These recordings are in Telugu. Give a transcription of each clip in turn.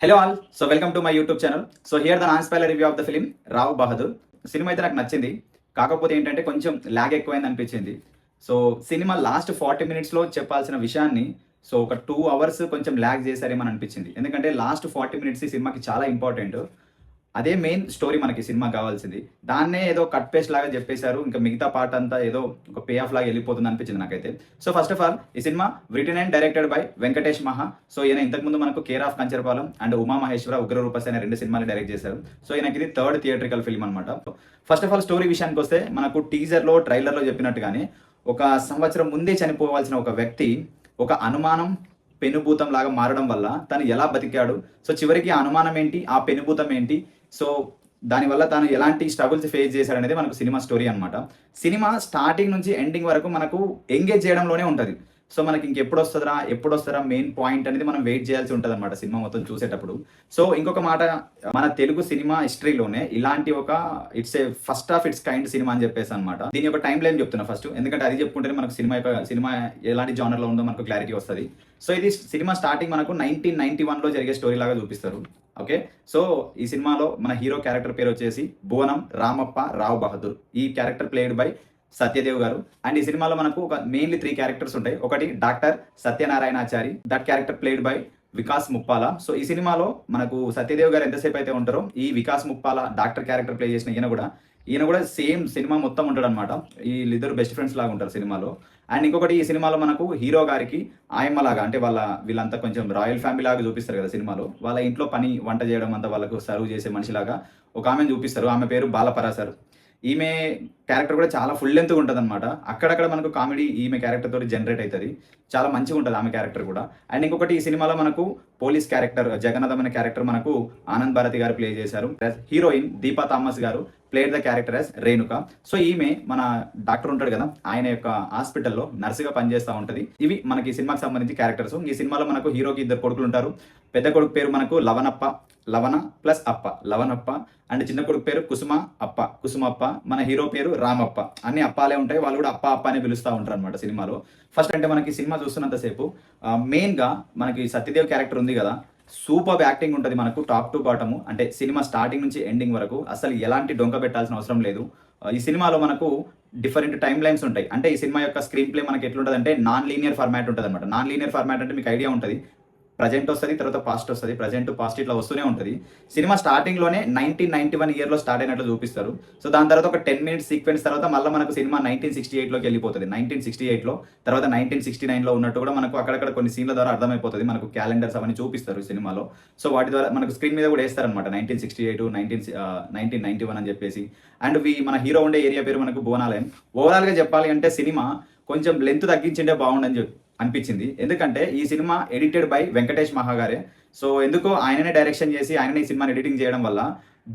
Hello all, so welcome to my YouTube channel. So here the non spoiler review of the film Rao Bahadur. Cinema అయితే నాకు నచ్చింది, కాకపోతే ఏంటంటే కొంచెం ల్యాగ్ ఎక్కువైంది అనిపించింది. సో సినిమా లాస్ట్ 40 మినిట్స్లో చెప్పాల్సిన విషయాన్ని సో ఒక 2 అవర్స్ కొంచెం ల్యాగ్ చేశారేమని అనిపించింది. ఎందుకంటే లాస్ట్ 40 మినిట్స్ ఈ సినిమాకి చాలా ఇంపార్టెంట్. అదే మెయిన్ స్టోరీ మనకి సినిమా కావాల్సింది. దాన్నే ఏదో కట్ పేస్ట్ లాగా చెప్పేశారు. ఇంకా మిగతా పార్ట్ అంతా ఏదో ఒక పే ఆఫ్ లాగా వెళ్ళిపోతుంది అనిపించింది నాకైతే. సో ఫస్ట్ ఆఫ్ ఆల్ ఈ cinema written and directed by Venkatesh Maha. So ఈయన ఇంతకుముందు మనకు care of Kancharapalem and Uma Maheswara Ugra Roopasya అనే 2 సినిమాలు డైరెక్ట్ చేశారు. సో ఈయనకి ఇది 3rd థియేట్రికల్ ఫిల్మ్ అనమాట. ఫస్ట్ ఆఫ్ ఆల్ స్టోరీ విషయానికి వస్తే మనకు టీజర్లో ట్రైలర్లో చెప్పినట్టుగానే ఒక సంవత్సరం ముందే చనిపోవాల్సిన ఒక వ్యక్తి ఒక అనుమానం పెనుభూతం లాగా మారడం వల్ల తను ఎలా బతికాడు, సో చివరికి ఆ అనుమానం ఏంటి, ఆ పెనుభూతం ఏంటి, సో దానివల్ల తాను ఎలాంటి స్ట్రగుల్స్ ఫేస్ చేశాడనేది మనకు సినిమా స్టోరీ అనమాట. సినిమా స్టార్టింగ్ నుంచి ఎండింగ్ వరకు మనకు ఎంగేజ్ చేయడంలోనే ఉంటుంది. సో మనకి ఇంకెప్పుడు వస్తుందా మెయిన్ పాయింట్ అనేది మనం వెయిట్ చేయాల్సి ఉంటుంది అనమాట సినిమా మొత్తం చూసేటప్పుడు. సో ఇంకొక మాట, మన తెలుగు సినిమా హిస్టరీలోనే ఇలాంటి ఒక it's a first of it's kind cinema అని చెప్పేసి అనమాట. దీని యొక్క టైం లైన్ చెప్తున్నా ఫస్ట్, ఎందుకంటే అది చెప్పుకుంటేనే మనకు సినిమా ఎలాంటి జానర్లో ఉందో మనకు క్లారిటీ వస్తుంది. సో ఇది సినిమా స్టార్టింగ్ మనకు 1991లో జరిగే స్టోరీ లాగా చూపిస్తారు. ఓకే, సో ఈ సినిమాలో మన హీరో క్యారెక్టర్ పేరు వచ్చేసి భువనం రామప్ప రావ్ బహదూర్. ఈ క్యారెక్టర్ ప్లేడ్ బై సత్యదేవ్ గారు. అండ్ ఈ సినిమాలో మనకు ఒక మెయిన్లీ 3 క్యారెక్టర్స్ ఉంటాయి. ఒకటి doctor Satyanarayanachari, that character played by Vikas Muppala. So ఈ సినిమాలో మనకు సత్యదేవ్ గారు ఎంతసేపు అయితే ఉంటారో ఈ Vikas Muppala doctor character play చేసిన ఈయన కూడా సేమ్ సినిమా మొత్తం ఉంటాడు అనమాట. వీళ్ళిద్దరు బెస్ట్ ఫ్రెండ్స్ లాగా ఉంటారు సినిమాలో. అండ్ ఇంకొకటి, ఈ సినిమాలో మనకు హీరో గారికి ఆయమ్మలాగా, అంటే వీళ్ళంతా కొంచెం రాయల్ ఫ్యామిలీ లాగా చూపిస్తారు కదా సినిమాలో. వాళ్ళ ఇంట్లో వంట చేయడం అంతా వాళ్ళకు సర్వ్ చేసే మనిషిలాగా ఒక ఆమెను చూపిస్తారు. ఆమె పేరు బాలపరాసర్. ఈమె క్యారెక్టర్ కూడా చాలా ఫుల్ లెంత్ ఉంటుంది అనమాట. అక్కడక్కడ మనకు కామెడీ ఈమె క్యారెక్టర్ తోటి జనరేట్ అవుతుంది. చాలా మంచిగా ఉంటుంది ఆమె క్యారెక్టర్ కూడా. అండ్ ఇంకొకటి, ఈ సినిమాలో మనకు పోలీస్ క్యారెక్టర్ జగన్నాథం అనే క్యారెక్టర్ మనకు ఆనంద్ భారతి గారు ప్లే చేశారు. హీరోయిన్ దీపా థామస్ గారు played the character as Renuka. So ఈమె మన డాక్టర్ ఉంటాడు కదా, ఆయన యొక్క హాస్పిటల్లో నర్సుగా పనిచేస్తూ ఉంటుంది. ఇవి మనకి ఈ సినిమాకి సంబంధించి క్యారెక్టర్స్. ఈ సినిమాలో మనకు హీరోకి 2 కొడుకులు ఉంటారు. పెద్ద కొడుకు పేరు మనకు లవణ ప్లస్ అప్ప లవణప్ప. అండ్ చిన్న కొడుకు పేరు కుసుమప్ప. మన హీరో పేరు రామప్ప. అన్ని అప్పాలే ఉంటాయి, వాళ్ళు కూడా అప్ప అని పిలుస్తూ ఉంటారు అనమాట సినిమాలో. ఫస్ట్ అంటే మనకి సినిమా చూస్తున్నంతసేపు మెయిన్గా మనకి సత్యదేవ్ క్యారెక్టర్ ఉంది కదా, సూపర్ యాక్టింగ్ ఉంటుంది మనకు టాప్ టు బాటము. అంటే సినిమా స్టార్టింగ్ నుంచి ఎండింగ్ వరకు అసలు ఎలాంటి డొంక పెట్టాల్సిన అవసరం లేదు. ఈ సినిమాలో మనకు డిఫరెంట్ టైమ్ లైన్స్ ఉంటాయి. అంటే ఈ సినిమా యొక్క స్క్రీన్ ప్లే మనకి ఎట్లుంటుంది అంటే నాన్ లీనియర్ ఫార్మాట్ ఉంటుంది అనమాట. నాన్ లీనియర్ ఫార్మాట్ అంటే మీకు ఐడియా ఉంటుంది, ప్రజెంట్ వస్తుంది, తర్వాత పాస్ట్ వస్తుంది, ప్రజెంట్ పాస్ట్ ఇట్లా వస్తూనే ఉంటుంది. సినిమా స్టార్టింగ్లోనే 1991 ఇయర్లో స్టార్ట్ అయినట్లు చూపిస్తారు. సో దాని తర్వాత ఒక 10 మినిట్స్ సీక్వెన్స్ తర్వాత మళ్ళీ మనకు సినిమా 1968లోకి వెళ్ళిపోతుంది. 1968లో తర్వాత 1969లో ఉన్నట్టు కూడా మనకు అక్కడక్కడ కొన్ని సీన్ల ద్వారా అర్థమైపోతుంది. మనకు క్యాలెండర్స్ అవన్నీ చూపిస్తారు సినిమాలో. సో వాటి ద్వారా మనకు స్క్రీన్ మీద కూడా వేస్తారనమాట 1968 1991 అని చెప్పేసి. అండ్ మన హీరో ఉండే ఏరియా పేరు మనకు భువనాలయం. ఓవరాల్గా చెప్పాలి అంటే సినిమా కొంచెం లెంత్ తగ్గించిండే బాగుండని అనిపించింది. ఎందుకంటే ఈ సినిమా ఎడిటెడ్ బై వెంకటేష్ మహా గారే. సో ఎందుకో ఆయననే డైరెక్షన్ చేసి ఆయననే ఈ సినిమాని ఎడిటింగ్ చేయడం వల్ల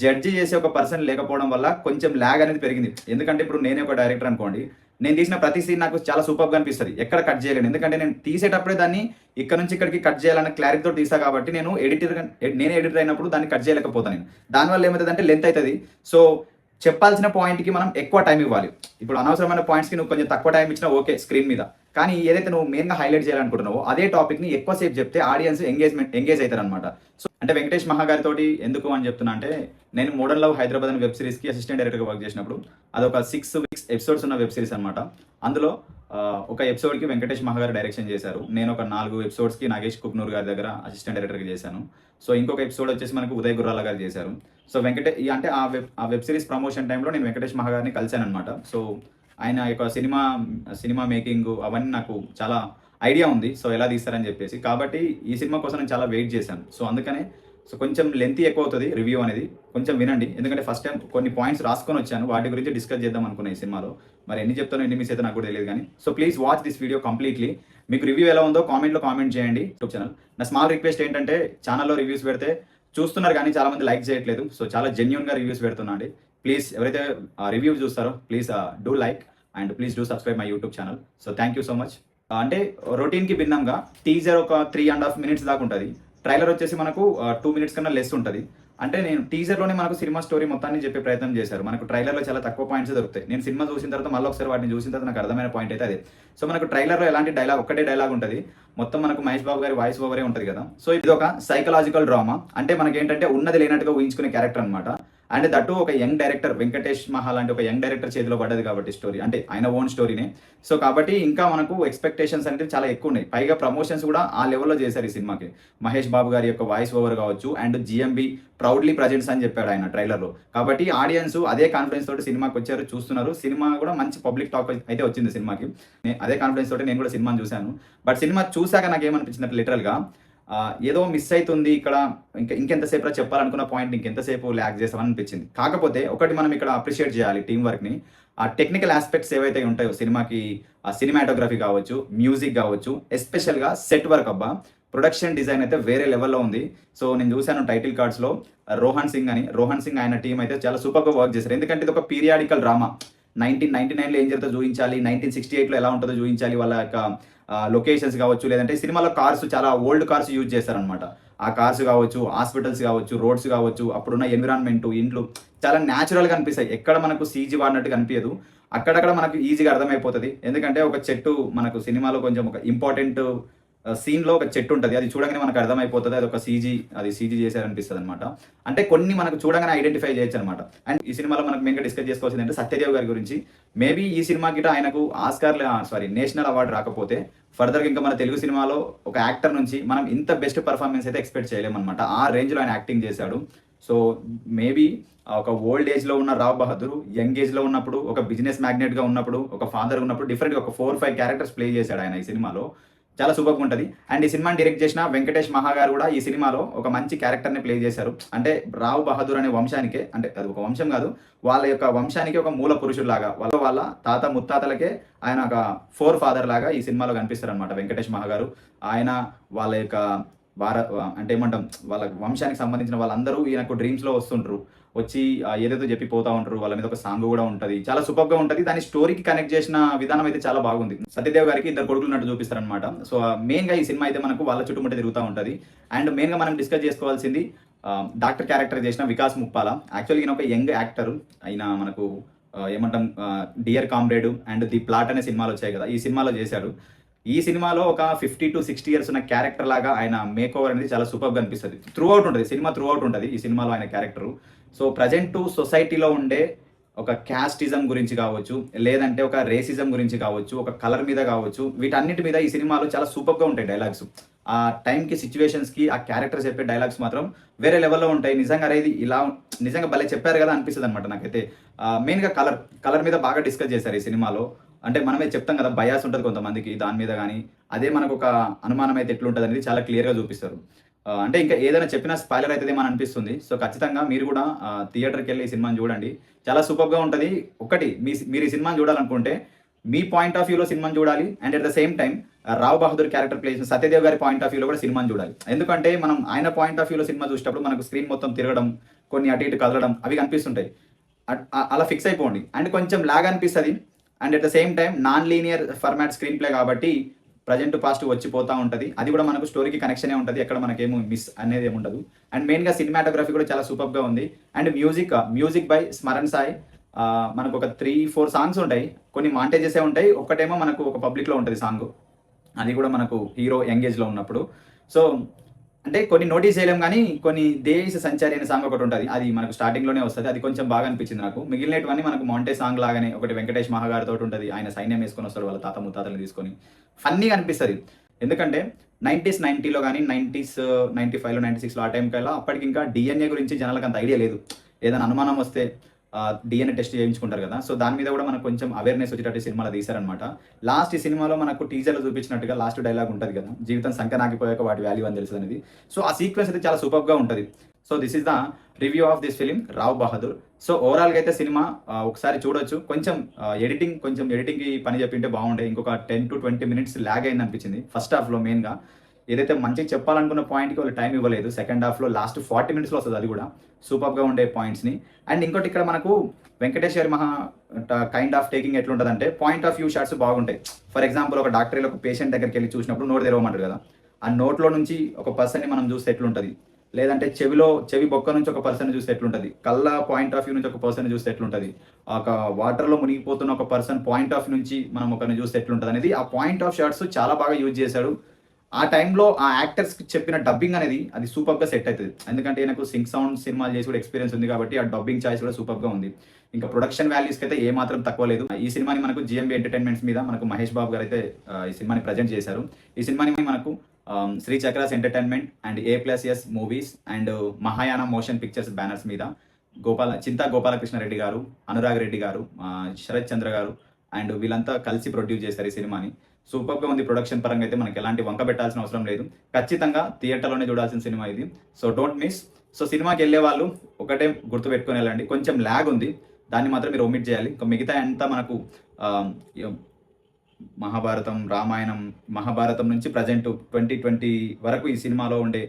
జడ్జి చేసే ఒక పర్సన్ లేకపోవడం వల్ల కొంచెం ల్యాగ్ అనేది పెరిగింది. ఎందుకంటే ఇప్పుడు నేనే ఒక డైరెక్టర్ అనుకోండి, నేను తీసిన ప్రతి సీన్ నాకు చాలా సూపర్గా అనిపిస్తుంది, ఎక్కడ కట్ చేయలేను. ఎందుకంటే నేను తీసేటప్పుడే దాన్ని ఇక్కడ నుంచి ఇక్కడికి కట్ చేయాలన్న క్లారిటీతో తీసా కాబట్టి నేనే ఎడిటర్ అయినప్పుడు దాన్ని కట్ చేయలేకపోతాను. నేను దానివల్ల ఏమవుతుందంటే లెంత్ అవుతుంది. సో చెప్పాల్సిన పాయింట్కి మనం ఎక్కువ టైం ఇవ్వాలి. ఇప్పుడు అనవసరమైన పాయింట్స్కి నువ్వు కొంచెం తక్కువ టైం ఇచ్చినా ఓకే స్క్రీన్ మీద, కానీ ఏదైతే నువ్వు మెయిన్గా హైలైట్ చేయాలనుకుంటున్నావో అదే టాపిక్ని ఎక్కువసేపు చెప్తే ఆడియన్స్ ఎంగేజ్ అవుతారు అనమాట. సో అంటే వెంకటేష్ మహా గారితో ఎందుకు అని చెప్తున్నా అంటే, నేను మోడర్న్ లవ్ హైదరాబాద్ అనే వెబ్ సిరీస్కి అసిస్టెంట్ డైరెక్టర్గా వర్క్ చేసినప్పుడు అదొక 6 వీక్స్ ఎపిసోడ్స్ ఉన్న వెబ్ సిరీస్ అనమాట. అందులో ఒక ఎపిసోడ్కి వెంకటేష్ మహా గారు డైరెక్షన్ చేశారు. నేను ఒక 4 ఎపిసోడ్స్కి నాగేష్ కుక్నూర్ గారి దగ్గర అసిస్టెంట్ డైరెక్టర్గా చేశాను. సో ఇంకొక ఎపిసోడ్ వచ్చేసి మనకు ఉదయ్ గుర్రాల గారు చేశారు. సో అంటే ఆ వెబ్ సిరీస్ ప్రమోషన్ టైంలో నేను వెంకటేష్ మహా గారిని కలిశాను అనమాట. సో ఆయన యొక్క సినిమా మేకింగ్ అవన్నీ నాకు చాలా ఐడియా ఉంది, సో ఎలా తీస్తారని చెప్పేసి. కాబట్టి ఈ సినిమా కోసం నేను చాలా వెయిట్ చేశాను. సో అందుకనే కొంచెం లెంతీ ఎక్కువ అవుతుంది రివ్యూ అనేది, కొంచెం వినండి. ఎందుకంటే ఫస్ట్ టైం కొన్ని పాయింట్స్ రాసుకొని వచ్చాను, వాటి గురించి డిస్కస్ చేద్దాం అనుకున్నా ఈ సినిమాలో. మరి ఎన్ని చెప్తానో ఎన్ని మిస్ అయితే నాకు కూడా తెలియదు కానీ. So please watch this video completely. మీకు రివ్యూ ఎలా ఉందో కామెంట్లో కామెంట్ చేయండి. యూట్యూబ్ ఛానల్ నా స్మాల్ రిక్వెస్ట్ ఏంటంటే, ఛానల్లో రివ్యూస్ పెడితే చూస్తున్నారు కానీ చాలా మంది లైక్ చేయట్లేదు. సో చాలా జెన్యూన్గా రివ్యూస్ పెడుతున్నా అండి. ప్లీజ్ ఎవరైతే రివ్యూ చూస్తారో please do like and please do subscribe my YouTube channel. So thank you so much. అంటే రొటీన్కి భిన్నంగా టీజర్ ఒక 3.5 minutes దాకా ఉంటుంది. ట్రైలర్ వచ్చేసి మనకు 2 మినిట్స్ కన్నా లెస్ ఉంటుంది. అంటే నేను టీజర్లోనే మనకు సినిమా స్టోరీ మొత్తాన్ని చెప్పే ప్రయత్నం చేశారు. మనకు ట్రైలర్లో చాలా తక్కువ పాయింట్స్ దొరుకుతాయి. నేను సినిమా చూసిన తర్వాత మళ్ళీ ఒకసారి వాటిని చూసిన తర్వాత నాకు అర్థమైన పాయింట్ అయితే అదే. సో మనకు ట్రైలర్లో ఎలాంటి డైలాగ్, ఒక్కటే డైలాగ్ ఉంటుంది, మొత్తం మనకు మహేష్ బాబు గారి వాయిస్ ఓవరే ఉంటుంది కదా. సో ఇది ఒక సైకలాజికల్ డ్రామా, అంటే మనకి ఏంటంటే ఉన్నది లేనట్టుగా ఊహించుకునే క్యారెక్టర్ అనమాట. అండ్ దట్టు ఒక యంగ్ డైరెక్టర్ వెంకటేష్ మహా లాంటి ఒక యంగ్ డైరెక్టర్ చేతిలో పడ్డది కాబట్టి స్టోరీ, అంటే ఆయన ఓన్ స్టోరీనే. సో కాబట్టి ఇంకా మనకు ఎక్స్పెక్టేషన్స్ అంటే చాలా ఎక్కువ ఉన్నాయి. పైగా ప్రమోషన్స్ కూడా ఆ లెవెల్లో చేశారు ఈ సినిమాకి. మహేష్ బాబు గారి యొక్క వాయిస్ ఓవర్ కావచ్చు, అండ్ జిఎంబి ప్రౌడ్లీ ప్రజెంట్స్ అని చెప్పాడు ఆయన ట్రైలర్లో. కాబట్టి ఆడియన్స్ అదే కాన్ఫిడెన్స్ తోటి సినిమాకి వచ్చారు, చూస్తున్నారు. సినిమా కూడా మంచి పబ్లిక్ టాక్ అయితే వచ్చింది సినిమాకి. అదే కాన్ఫిడెన్స్ తోటి నేను కూడా సినిమాని చూశాను. బట్ సినిమా చూశాక నాకు ఏమనిపించిందంటే లిటరల్గా ఏదో మిస్ అవుతుంది ఇక్కడ, ఇంకెంతసేపు చెప్పాలనుకున్న పాయింట్ ఇంకెంతసేపు ల్యాక్ చేస్తామని అనిపించింది. కాకపోతే ఒకటి మనం ఇక్కడ అప్రిషియేట్ చేయాలి టీం వర్క్ని. ఆ టెక్నికల్ ఆస్పెక్ట్స్ ఏవైతే ఉంటాయో సినిమాకి, ఆ సినిమాటోగ్రఫీ కావచ్చు, మ్యూజిక్ కావచ్చు, ఎస్పెషల్గా సెట్ వర్క్, అబ్బా ప్రొడక్షన్ డిజైన్ అయితే వేరే లెవెల్లో ఉంది. సో నేను చూశాను టైటిల్ కార్డ్స్లో రోహన్ సింగ్ ఆయన టీం అయితే చాలా సూపర్గా వర్క్ చేశారు. ఎందుకంటే ఇది ఒక పీరియాడికల్ డ్రామా. 1999లో ఏం జరుగుతుందో చూపించాలి, 1968లో ఎలా ఉంటుందో చూపించాలి, వాళ్ళ యొక్క లొకేషన్స్ కావచ్చు, లేదంటే సినిమాలో కార్స్ చాలా ఓల్డ్ కార్స్ యూజ్ చేస్తారనమాట. ఆ కార్స్ కావచ్చు, హాస్పిటల్స్ కావచ్చు, రోడ్స్ కావచ్చు, అప్పుడున్న ఎన్విరాన్మెంట్, ఇండ్లు చాలా న్యాచురల్గా అనిపిస్తాయి. ఎక్కడ మనకు సీజీ వాడినట్టు కనిపించదు. అక్కడక్కడ మనకు ఈజీగా అర్థమైపోతుంది. ఎందుకంటే ఒక చెట్టు మనకు సినిమాలో కొంచెం ఒక ఇంపార్టెంట్ సీన్లో ఒక చెట్టు ఉంటుంది, అది చూడగానే మనకు అర్థమైపోతుంది అది ఒక సీజీ చేశారనిపిస్తుంది అనమాట. అంటే కొన్ని మనకు చూడగానే ఐడెంటిఫై చేయొచ్చు అనమాట. అండ్ ఈ సినిమాలో మనకు మెయిన్గా డిస్కస్ చేసుకోవాల్సింది అంటే సత్యదేవ్ గారి గురించి. మేబీ ఈ సినిమా గిట ఆయనకు నేషనల్ అవార్డు రాకపోతే ఫర్దర్గా ఇంకా మన తెలుగు సినిమాలో ఒక యాక్టర్ నుంచి మనం ఇంత బెస్ట్ పర్ఫార్మెన్స్ అయితే ఎక్స్పెక్ట్ చేయలేమన్నమాట. ఆ రేంజ్లో ఆయన యాక్టింగ్ చేశాడు. సో మేబీ ఒక ఓల్డ్ ఏజ్లో ఉన్న రావ్ బహదూర్ యంగ్ ఏజ్లో ఉన్నప్పుడు, ఒక బిజినెస్ మ్యాగ్నెట్గా ఉన్నప్పుడు, ఒక ఫాదర్ ఉన్నప్పుడు డిఫరెంట్గా ఒక 4-5 క్యారెక్టర్స్ ప్లే చేశాడు ఆయన ఈ సినిమాలో. చాలా సూపర్గా ఉంటుంది. అండ్ ఈ సినిమాని డైరెక్ట్ చేసిన వెంకటేష్ మహా గారు కూడా ఈ సినిమాలో ఒక మంచి క్యారెక్టర్ని ప్లే చేశారు. అంటే రావ్ బహదూర్ అనే వంశానికే, అంటే అది ఒక వంశం కాదు, వాళ్ళ యొక్క వంశానికి ఒక మూల పురుషుల్లాగా, వాళ్ళ తాత ముత్తాతలకే ఆయన ఒక ఫోర్ ఫాదర్ లాగా ఈ సినిమాలో కనిపిస్తారు అనమాట వెంకటేష్ మహా గారు. ఆయన వాళ్ళ యొక్క అంటే ఏమంటాం, వాళ్ళ వంశానికి సంబంధించిన వాళ్ళందరూ ఈయనకు డ్రీమ్స్లో వస్తుంటారు, వచ్చి ఏదేదో చెప్పి పోతా ఉంటారు. వాళ్ళ మీద ఒక సాంగ్ కూడా ఉంటుంది, చాలా సూపర్గా ఉంటుంది. దాని స్టోరీకి కనెక్ట్ చేసిన విధానం అయితే చాలా బాగుంది. సత్యదేవ్ గారికి 2 కొడుకులు ఉన్నట్టు చూపిస్తారనమాట. సో మెయిన్గా ఈ సినిమా అయితే మనకు వాళ్ళ చుట్టుముట్ట తిరుగుతూ ఉంటుంది. అండ్ మెయిన్గా మనం డిస్కస్ చేసుకోవాల్సింది డాక్టర్ క్యారెక్టర్ చేసిన వికాస్ ముప్పాల. యాక్చువల్గా ఈయన ఒక యంగ్ యాక్టర్. ఆయన మనకు ఏమంటాం, dear comrade and the plot అనే సినిమాలు వచ్చాయి కదా, ఈ సినిమాలో చేశాడు. ఈ సినిమాలో ఒక 50 to 60 years ఉన్న క్యారెక్టర్ లాగా ఆయన మేక్ ఓవర్ అనేది చాలా సూపర్గా అనిపిస్తుంది. త్రూ అవుట్ ఉంటుంది సినిమా, త్రూ అవుట్ ఉంటుంది ఈ సినిమాలో ఆయన క్యారెక్టరు. సో ప్రజెంట్ సొసైటీలో ఉండే ఒక క్యాస్టిజం గురించి కావచ్చు, లేదంటే ఒక రేసిజం గురించి కావచ్చు, ఒక కలర్ మీద కావచ్చు, వీటన్నిటి మీద ఈ సినిమాలో చాలా సూపర్గా ఉంటాయి డైలాగ్స్. ఆ టైంకి, సిచ్యువేషన్స్కి ఆ క్యారెక్టర్ చెప్పే డైలాగ్స్ మాత్రం వేరే లెవెల్లో ఉంటాయి. నిజంగా అనేది ఇలా నిజంగా భలే చెప్పారు కదా అనిపిస్తుంది అనమాట నాకైతే. మెయిన్గా కలర్ మీద బాగా డిస్కస్ చేశారు ఈ సినిమాలో. అంటే మనమే చెప్తాం కదా, బయాస్ ఉంటుంది కొంతమందికి దాని మీద, కానీ అదే మనకు ఒక అనుమానం అయితే ఎట్లుంటుంది అనేది చాలా క్లియర్గా చూపిస్తారు. అంటే ఇంకా ఏదైనా చెప్పినా స్పాయిలర్ అవుతుందేమో అని అనిపిస్తుంది. సో ఖచ్చితంగా మీరు కూడా థియేటర్కి వెళ్ళి ఈ సినిమాని చూడండి, చాలా సూపర్గా ఉంటుంది. ఒకటి మీరు ఈ సినిమాని చూడాలనుకుంటే మీ పాయింట్ ఆఫ్ వ్యూలో సినిమాని చూడాలి. And at the same time Rao Bahadur character play చేసిన సత్యదేవ్ గారి పాయింట్ ఆఫ్ వ్యూలో కూడా సినిమాని చూడాలి. ఎందుకంటే మనం ఆయన పాయింట్ ఆఫ్ వ్యూలో సినిమా చూసేటప్పుడు మనకు స్క్రీన్ మొత్తం తిరగడం, కొన్ని అటు ఇటు కదలడం అవి కనిపిస్తుంటాయి. అలా ఫిక్స్ అయిపోండి. అండ్ కొంచెం లాగ్ అనిపిస్తుంది. And at the same time non linear format screen play కాబట్టి ప్రజెంట్ పాస్ట్ వచ్చిపోతూ ఉంటుంది. అది కూడా మనకు స్టోరీకి కనెక్షనే ఉంటుంది, ఎక్కడ మనకేమో మిస్ అనేది ఏమి ఉండదు. అండ్ మెయిన్గా సినిమాటోగ్రఫీ కూడా చాలా సూపర్గా ఉంది. And music by Smaran Sai. మనకు ఒక 3-4 సాంగ్స్ ఉంటాయి, కొన్ని మాంటేజెసే ఉంటాయి, ఒకటేమో మనకు ఒక పబ్లిక్లో ఉంటుంది సాంగ్, అది కూడా మనకు హీరో యంగేజ్లో ఉన్నప్పుడు. సో అంటే కొన్ని నోటీస్ చేయలేం, కానీ కొన్ని దేశ సంచారి అనే సాంగ్ ఒకటి ఉంటుంది, అది మనకు స్టార్టింగ్లోనే వస్తుంది, అది కొంచెం బాగా అనిపించింది నాకు. మిగిలినవన్నీ మనకు మాంటే సాంగ్ లాగానే, ఒకటి వెంకటేష్ మహాగారితో ఉంటుంది, ఆయన సైన్యం వేసుకొని వస్తాడు వాళ్ళ తాత ముత్తాతలను తీసుకొని, ఫన్నీగా అనిపిస్తుంది. ఎందుకంటే 90లో కానీ 95లో 96లో ఆ టైం కల్లా అప్పటికి ఇంకా డిఎన్ఏ గురించి జనాలకు అంత ఐడియా లేదు. ఏదైనా అనుమానం వస్తే డిఎన్ఏ టెస్ట్ చేయించుకుంటారు కదా, సో దాని మీద కూడా మనకు కొంచెం అవేర్నెస్ వచ్చేటట్టు సినిమాలో తీశారనమాట. లాస్ట్ ఈ సినిమాలో మనకు టీజర్లో చూపించినట్టుగా లాస్ట్ డైలాగ్ ఉంటుంది కదా, జీవితం సంకనాగిపోయాక వాటి వాల్యూ అని తెలుసు అనేది. సో ఆ సీక్వెన్స్ అయితే చాలా సూపర్గా ఉంటుంది. So this is the review of this film Rao Bahadur. So ఓవరాల్గా అయితే సినిమా ఒకసారి చూడొచ్చు. కొంచెం ఎడిటింగ్కి పని చెప్పింటే బాగుండే. ఇంకొక 10 to 20 minutes ల్యాగ్ అయింది అనిపించింది ఫస్ట్ హాఫ్లో. మెయిన్గా ఏదైతే మంచిగా చెప్పాలనుకున్న పాయింట్కి వాళ్ళు టైం ఇవ్వలేదు. సెకండ్ హాఫ్లో లాస్ట్ 40 minutesలో వస్తుంది, అది కూడా సూపర్గా ఉండే పాయింట్స్ని. అండ్ ఇంకోటి ఇక్కడ మనకు వెంకటేష్ గారి కైండ్ ఆఫ్ టేకింగ్ ఎట్లుంటుందంటే పాయింట్ ఆఫ్ వ్యూ షాట్స్ బాగుంటాయి. ఫర్ ఎగ్జాంపుల్ ఒక డాక్టర్ ఒక పేషెంట్ దగ్గరికి వెళ్ళి చూసినప్పుడు నోరు తెరవమంటారు కదా, ఆ నోట్లో నుంచి ఒక పర్సన్ని మనం చూస్తే ఎట్లుంటది, లేదంటే చెవి బొక్క నుంచి ఒక పర్సన్ చూస్తే ఎట్లుంటది, కళ్ళ పాయింట్ ఆఫ్ వ్యూ నుంచి ఒక పర్సన్ చూస్తే ఎట్లుంటది, ఒక వాటర్లో మునిగిపోతున్న ఒక పర్సన్ పాయింట్ ఆఫ్ నుంచి మనం ఒకరిని చూస్తే ఎట్లుంటది అనేది ఆ పాయింట్ ఆఫ్ షాట్స్ చాలా బాగా యూజ్ చేశాడు. ఆ టైంలో ఆ యాక్టర్స్కి చెప్పిన డబ్బింగ్ అనేది అది సూపర్గా సెట్ అవుతుంది. ఎందుకంటే నాకు సింక్ సౌండ్ సినిమాలు చేసి కూడా ఎక్స్పీరియన్స్ ఉంది కాబట్టి ఆ డబ్బింగ్ చాయిస్ కూడా సూపర్గా ఉంది. ఇంకా ప్రొడక్షన్ వాల్యూస్కి అయితే ఏ మాత్రం తక్కువ లేదు. ఈ సినిమాని మనకు జిఎంబి ఎంటర్టైన్మెంట్స్ మీద మనకు మహేష్ బాబు గారు అయితే ఈ సినిమాని ప్రజెంట్ చేశారు. ఈ సినిమాని మనకు Sri Chakras entertainment and A+S movies and Mahayana motion pictures banners మీద చింతా గోపాలకృష్ణారెడ్డి గారు, అనురాగ్ రెడ్డి గారు, శరత్ చంద్ర గారు అండ్ వీళ్ళంతా కలిసి ప్రొడ్యూస్ చేశారు ఈ సినిమాని. సూపర్గా ఉంది. ప్రొడక్షన్ పరంగా అయితే మనకి ఎలాంటి వంక పెట్టాల్సిన అవసరం లేదు. ఖచ్చితంగా థియేటర్లోనే చూడాల్సిన సినిమా ఇది. So don't miss. సో సినిమాకి వెళ్ళే వాళ్ళు ఒకటే గుర్తు పెట్టుకొని వెళ్ళండి, కొంచెం ల్యాగ్ ఉంది, దాన్ని మాత్రం మీరు ఒమిట్ చేయాలి. ఇంకా మిగతా అంతా మనకు మహాభారతం, రామాయణం, మహాభారతం నుంచి ప్రజెంట్ 2020 వరకు ఈ సినిమాలో ఉండే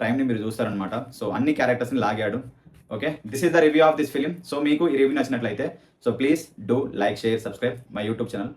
టైంని మీరు చూస్తారనమాట. సో అన్ని క్యారెక్టర్స్ని లాగాడు. Okay, this is the review of this film. So మీకు ఈ రివ్యూ నచ్చినట్లయితే so please do like, share, subscribe my YouTube channel.